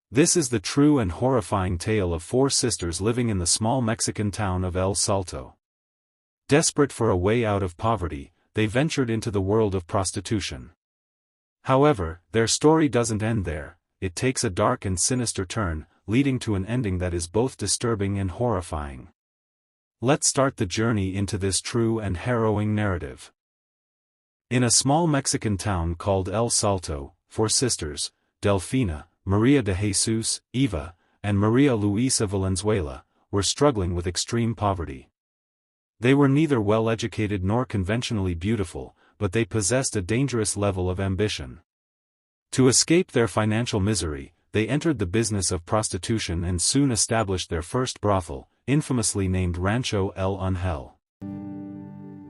This is the true and horrifying tale of four sisters living in the small Mexican town of El Salto. Desperate for a way out of poverty, they ventured into the world of prostitution. However, their story doesn't end there. It takes a dark and sinister turn, leading to an ending that is both disturbing and horrifying. Let's start the journey into this true and harrowing narrative. In a small Mexican town called El Salto, four sisters, Delfina, Maria de Jesus, Eva, and Maria Luisa Valenzuela, were struggling with extreme poverty. They were neither well-educated nor conventionally beautiful, but they possessed a dangerous level of ambition. To escape their financial misery, they entered the business of prostitution and soon established their first brothel, infamously named Rancho El Ángel.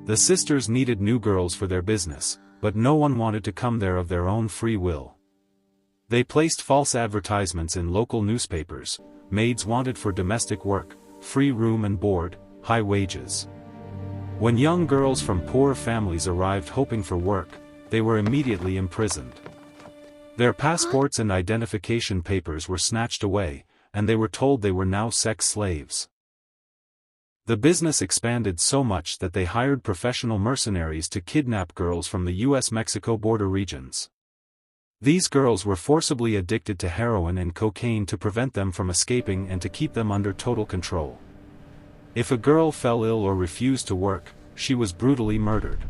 The sisters needed new girls for their business, but no one wanted to come there of their own free will. They placed false advertisements in local newspapers: maids wanted for domestic work, free room and board, high wages. When young girls from poor families arrived hoping for work, they were immediately imprisoned. Their passports and identification papers were snatched away, and they were told they were now sex slaves. The business expanded so much that they hired professional mercenaries to kidnap girls from the U.S.-Mexico border regions. These girls were forcibly addicted to heroin and cocaine to prevent them from escaping and to keep them under total control. If a girl fell ill or refused to work, she was brutally murdered.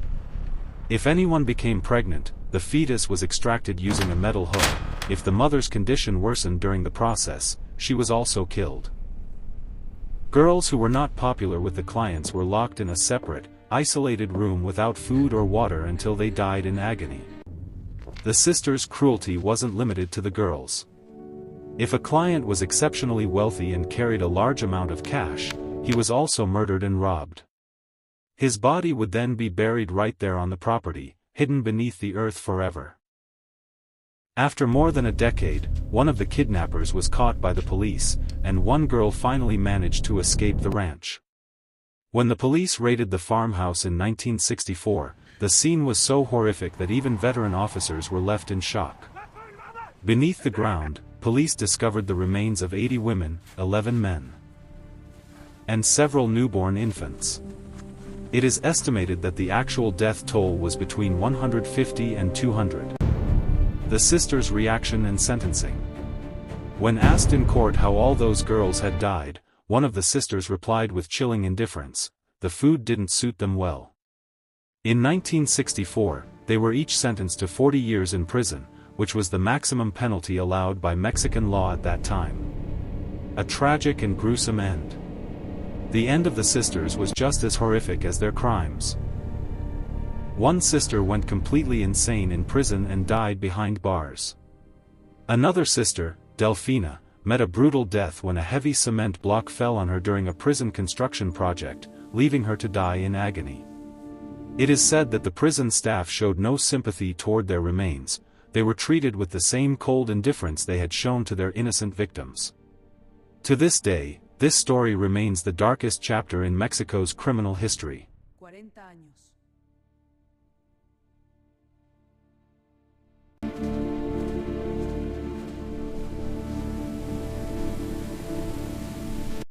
If anyone became pregnant, the fetus was extracted using a metal hook. If the mother's condition worsened during the process, she was also killed. Girls who were not popular with the clients were locked in a separate, isolated room without food or water until they died in agony. The sisters' cruelty wasn't limited to the girls. If a client was exceptionally wealthy and carried a large amount of cash, he was also murdered and robbed. His body would then be buried right there on the property, hidden beneath the earth forever. After more than a decade, one of the kidnappers was caught by the police, and one girl finally managed to escape the ranch. When the police raided the farmhouse in 1964, the scene was so horrific that even veteran officers were left in shock. Beneath the ground, police discovered the remains of 80 women, 11 men, and several newborn infants. It is estimated that the actual death toll was between 150 and 200. The sisters' reaction and sentencing. When asked in court how all those girls had died, one of the sisters replied with chilling indifference: the food didn't suit them well. In 1964, they were each sentenced to 40 years in prison, which was the maximum penalty allowed by Mexican law at that time. A tragic and gruesome end. The end of the sisters was just as horrific as their crimes. One sister went completely insane in prison and died behind bars. Another sister, Delfina, met a brutal death when a heavy cement block fell on her during a prison construction project, leaving her to die in agony. It is said that the prison staff showed no sympathy toward their remains. They were treated with the same cold indifference they had shown to their innocent victims. To this day, this story remains the darkest chapter in Mexico's criminal history.